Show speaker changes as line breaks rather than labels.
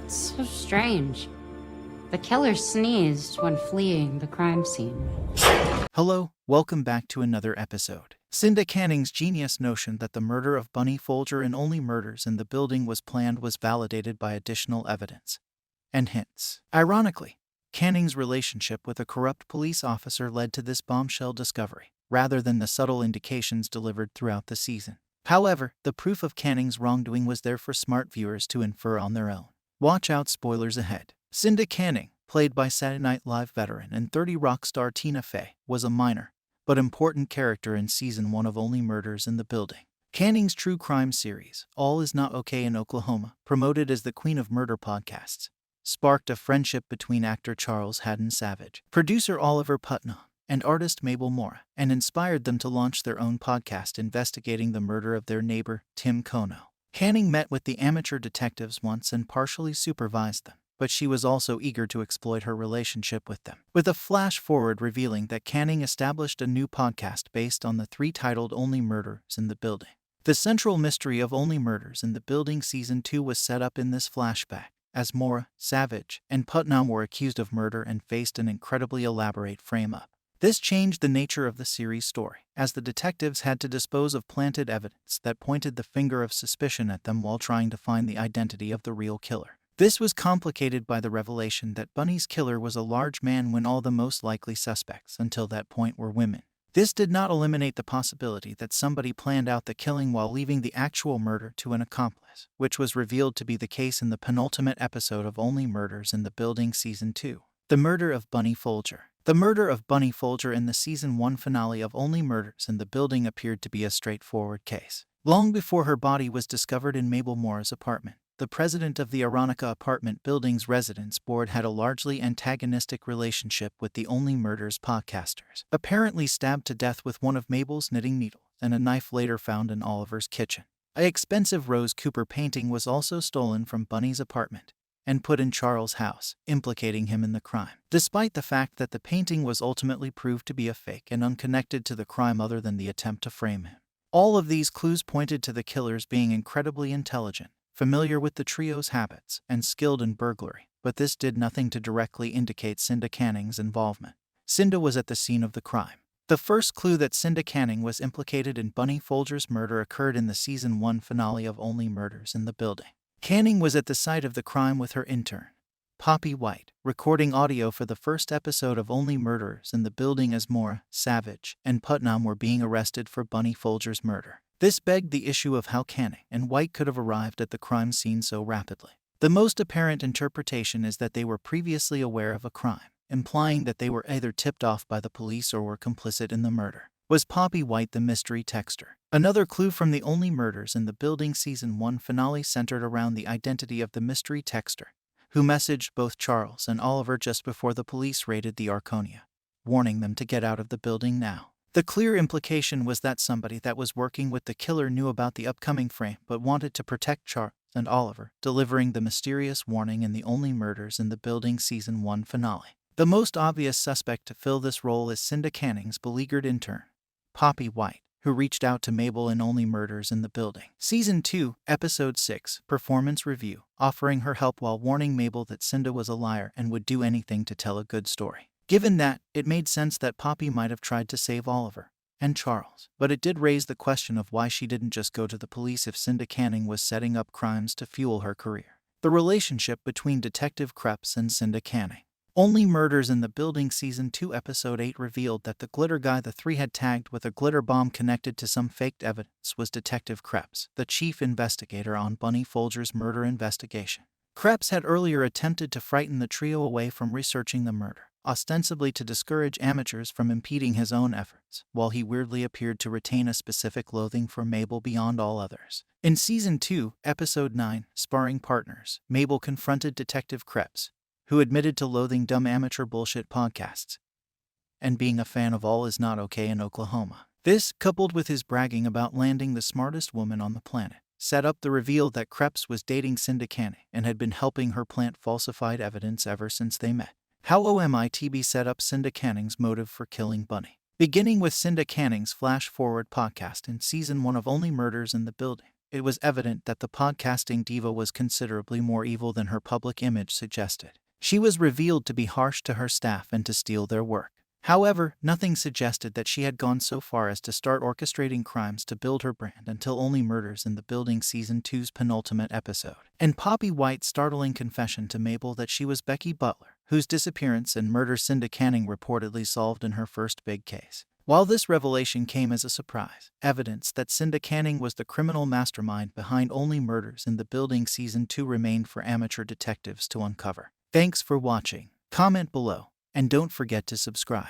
So strange. The killer sneezed when fleeing the crime scene.
Hello, welcome back to another episode. Cinda Canning's genius notion that the murder of Bunny Folger and only murders in the building was planned was validated by additional evidence and hints. Ironically, Canning's relationship with a corrupt police officer led to this bombshell discovery, rather than the subtle indications delivered throughout the season. However, the proof of Canning's wrongdoing was there for smart viewers to infer on their own. Watch out, spoilers ahead. Cinda Canning, played by Saturday Night Live veteran and 30 Rock star Tina Fey, was a minor but important character in Season 1 of Only Murders in the Building. Canning's true crime series, All Is Not Okay in Oklahoma, promoted as the Queen of Murder podcasts, sparked a friendship between actor Charles Haddon Savage, producer Oliver Putnam, and artist Mabel Mora, and inspired them to launch their own podcast investigating the murder of their neighbor, Tim Kono. Canning met with the amateur detectives once and partially supervised them, but she was also eager to exploit her relationship with them, with a flash-forward revealing that Canning established a new podcast based on the three titled Only Murders in the Building. The central mystery of Only Murders in the Building Season 2 was set up in this flashback, as Mora, Savage, and Putnam were accused of murder and faced an incredibly elaborate frame-up. This changed the nature of the series' story, as the detectives had to dispose of planted evidence that pointed the finger of suspicion at them while trying to find the identity of the real killer. This was complicated by the revelation that Bunny's killer was a large man when all the most likely suspects until that point were women. This did not eliminate the possibility that somebody planned out the killing while leaving the actual murder to an accomplice, which was revealed to be the case in the penultimate episode of Only Murders in the Building Season 2. The murder of Bunny Folger. The murder of Bunny Folger in the Season 1 finale of Only Murders in the Building appeared to be a straightforward case. Long before her body was discovered in Mabel Mora's apartment, the president of the Aronica Apartment Building's Residence Board had a largely antagonistic relationship with the Only Murders podcasters, apparently stabbed to death with one of Mabel's knitting needles and a knife later found in Oliver's kitchen. An expensive Rose Cooper painting was also stolen from Bunny's apartment and put in Charles' house, implicating him in the crime, despite the fact that the painting was ultimately proved to be a fake and unconnected to the crime other than the attempt to frame him. All of these clues pointed to the killers being incredibly intelligent, familiar with the trio's habits, and skilled in burglary, but this did nothing to directly indicate Cinda Canning's involvement. Cinda was at the scene of the crime. The first clue that Cinda Canning was implicated in Bunny Folger's murder occurred in the Season 1 finale of Only Murders in the Building. Canning was at the site of the crime with her intern, Poppy White, recording audio for the first episode of Only Murders in the Building as Mora, Savage, and Putnam were being arrested for Bunny Folger's murder. This begged the issue of how Canning and White could have arrived at the crime scene so rapidly. The most apparent interpretation is that they were previously aware of a crime, implying that they were either tipped off by the police or were complicit in the murder. Was Poppy White the mystery texter? Another clue from the Only Murders in the Building Season 1 finale centered around the identity of the mystery texter, who messaged both Charles and Oliver just before the police raided the Arconia, warning them to get out of the building now. The clear implication was that somebody that was working with the killer knew about the upcoming frame but wanted to protect Charles and Oliver, delivering the mysterious warning in the Only Murders in the Building Season 1 finale. The most obvious suspect to fill this role is Cinda Canning's beleaguered intern, Poppy White, who reached out to Mabel in Only Murders in the Building. Season 2, Episode 6, Performance Review, offering her help while warning Mabel that Cinda was a liar and would do anything to tell a good story. Given that, it made sense that Poppy might have tried to save Oliver and Charles, but it did raise the question of why she didn't just go to the police if Cinda Canning was setting up crimes to fuel her career. The relationship between Detective Kreps and Cinda Canning. Only Murders in the Building Season 2 Episode 8 revealed that the glitter guy the three had tagged with a glitter bomb connected to some faked evidence was Detective Kreps, the chief investigator on Bunny Folger's murder investigation. Kreps had earlier attempted to frighten the trio away from researching the murder, ostensibly to discourage amateurs from impeding his own efforts, while he weirdly appeared to retain a specific loathing for Mabel beyond all others. In Season 2, Episode 9, Sparring Partners, Mabel confronted Detective Kreps, who admitted to loathing dumb amateur bullshit podcasts and being a fan of All Is Not Okay in Oklahoma. This, coupled with his bragging about landing the smartest woman on the planet, set up the reveal that Kreps was dating Cinda Canning and had been helping her plant falsified evidence ever since they met. How OMITB set up Cinda Canning's motive for killing Bunny. Beginning with Cinda Canning's Flash Forward podcast in Season 1 of Only Murders in the Building, it was evident that the podcasting diva was considerably more evil than her public image suggested. She was revealed to be harsh to her staff and to steal their work. However, nothing suggested that she had gone so far as to start orchestrating crimes to build her brand until Only Murders in the Building Season 2's penultimate episode. And Poppy White's startling confession to Mabel that she was Becky Butler, whose disappearance and murder Cinda Canning reportedly solved in her first big case. While this revelation came as a surprise, evidence that Cinda Canning was the criminal mastermind behind Only Murders in the Building Season 2 remained for amateur detectives to uncover. Thanks for watching. Comment below, and don't forget to subscribe.